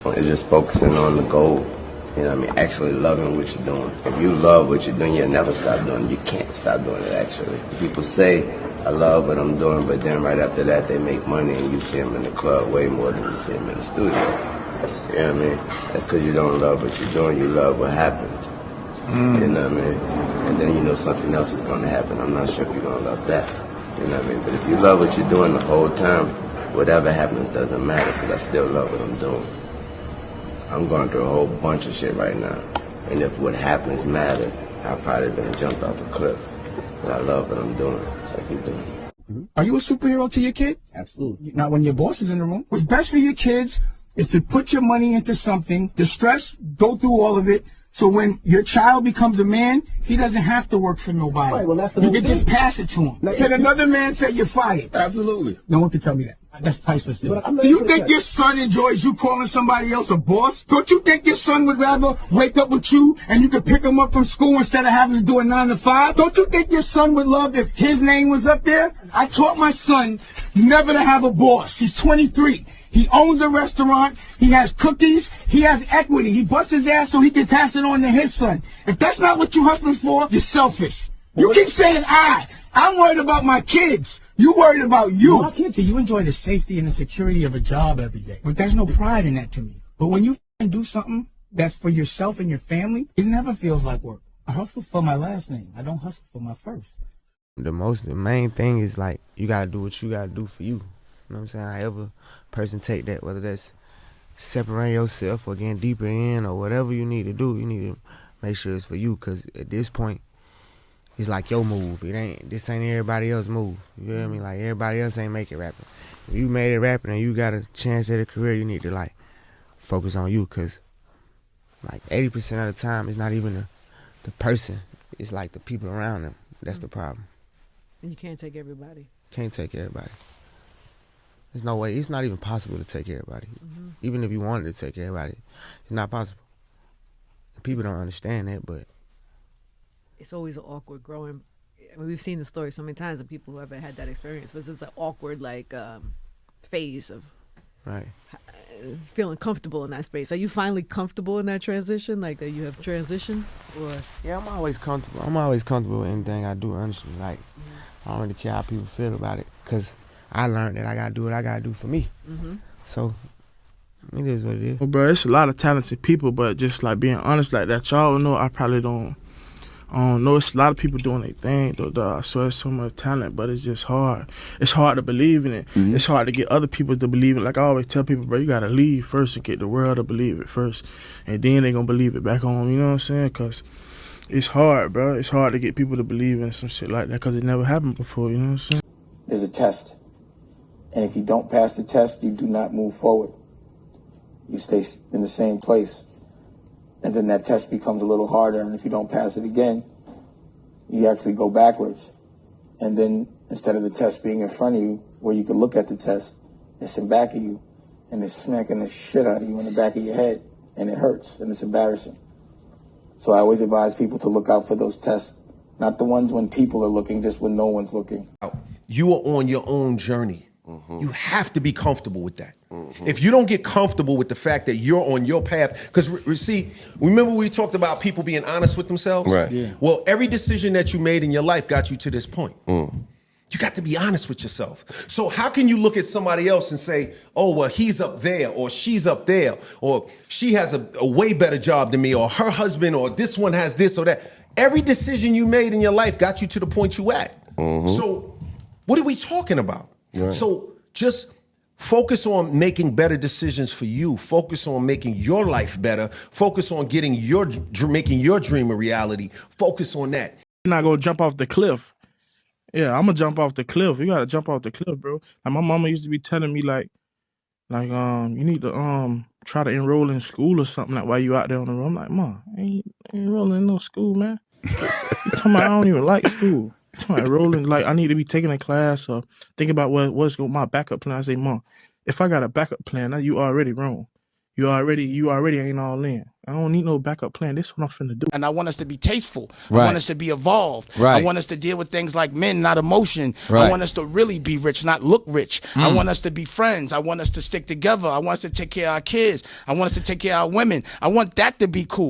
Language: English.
It's just focusing on the goal. You know what I mean? Actually loving what you're doing. If you love what you're doing, you'll never stop doing it. You can't stop doing it, actually. People say, I love what I'm doing, but then right after that, they make money and you see them in the club way more than you see them in the studio. You know what I mean? That's because you don't love what you're doing. You love what happened. You know what I mean? And then you know something else is going to happen. I'm not sure if you're going to love that. You know what I mean? But if you love what you're doing the whole time, whatever happens doesn't matter because I still love what I'm doing. I'm going through a whole bunch of shit right now. And if what happens mattered, I'd probably been jumped off a cliff. But I love what I'm doing, so I keep doing it. Are you a superhero to your kid? Absolutely. Not when your boss is in the room. What's best for your kids is to put your money into something, the stress, go through all of it, so when your child becomes a man, he doesn't have to work for nobody. Right, well, that's the you whole can thing. just pass it to him. Can another man say you're fired? Absolutely. No one can tell me that. That's priceless. But I'm Do not you gonna think say- your son enjoys you calling somebody else a boss? Don't you think your son would rather wake up with you and you could pick him up from school instead of having to do a 9 to 5? Don't you think your son would love if his name was up there? I taught my son never to have a boss. He's 23. He owns a restaurant. He has cookies. He has equity. He busts his ass so he can pass it on to his son. If that's not what you're hustling for, you're selfish. You keep saying I'm worried about my kids. You worried about you. My kids. So you enjoy the safety and the security of a job every day. But there's no pride in that to me. But when you do something that's for yourself and your family, it never feels like work. I hustle for my last name. I don't hustle for my first. The main thing is like you gotta do what you gotta do for you. You know what I'm saying? However person take that, whether that's separating yourself or getting deeper in or whatever you need to do, you need to make sure it's for you. Cause at this point, it's like your move. This ain't everybody else's move. You hear me? Like everybody else ain't make it rapping. If you made it rapping and you got a chance at a career, you need to like focus on you. Cause like 80% of the time, it's not even the person. It's like the people around them. That's the problem. And you can't take everybody. Can't take everybody. There's no way. It's not even possible to take everybody. Even if you wanted to take everybody, it's not possible. People don't understand that, but It's always an awkward growing. I mean, we've seen the story so many times of people who haven't had that experience, but it's an awkward phase of right. feeling comfortable in that space. Are you finally comfortable in that transition, like that you have transitioned, or? Yeah, I'm always comfortable. I'm always comfortable with anything I do, honestly. Like, I don't really care how people feel about it, because I learned that I got to do what I got to do for me. So, it is what it is. Well, bro, it's a lot of talented people, but just like being honest like that, y'all know I probably don't know. It's a lot of people doing their thing, though. So it's so much talent, but it's just hard. It's hard to believe in it. It's hard to get other people to believe it. Like I always tell people, bro, you got to leave first and get the world to believe it first. And then they going to believe it back home, you know what I'm saying? Because it's hard, bro. It's hard to get people to believe in some shit like that because it never happened before, you know what I'm saying? There's a test. And if you don't pass the test, you do not move forward. You stay in the same place. And then that test becomes a little harder. And if you don't pass it again, you actually go backwards. And then instead of the test being in front of you, where you could look at the test, it's in back of you. And it's smacking the shit out of you in the back of your head. And it hurts. And it's embarrassing. So I always advise people to look out for those tests. Not the ones when people are looking, just when no one's looking. You are on your own journey. You have to be comfortable with that. If you don't get comfortable with the fact that you're on your path, because see, remember we talked about people being honest with themselves? Right. Yeah. Well, every decision that you made in your life got you to this point. You got to be honest with yourself. So how can you look at somebody else and say, oh, well, he's up there, or she's up there, or she has a way better job than me, or her husband, or this one has this or that. Every decision you made in your life got you to the point you at. So what are we talking about? Right. So just focus on making better decisions for you. Focus on making your life better. Focus on making your dream a reality. Focus on that. You're not going to jump off the cliff. Yeah, I'm going to jump off the cliff. You got to jump off the cliff, bro. Like my mama used to be telling me like you need to try to enroll in school or something like while you out there on the road. I'm like, Mom, I ain't enrolling in no school, man. You talking about I don't even like school. I'm enrolling, like I need to be taking a class or think about what's my backup plan. I say, Mom, if I got a backup plan, you already wrong. You already ain't all in. I don't need no backup plan. This is what I'm finna do. And I want us to be tasteful. Right. I want us to be evolved. Right. I want us to deal with things like men, not emotion. Right. I want us to really be rich, not look rich. I want us to be friends. I want us to stick together. I want us to take care of our kids. I want us to take care of our women. I want that to be cool.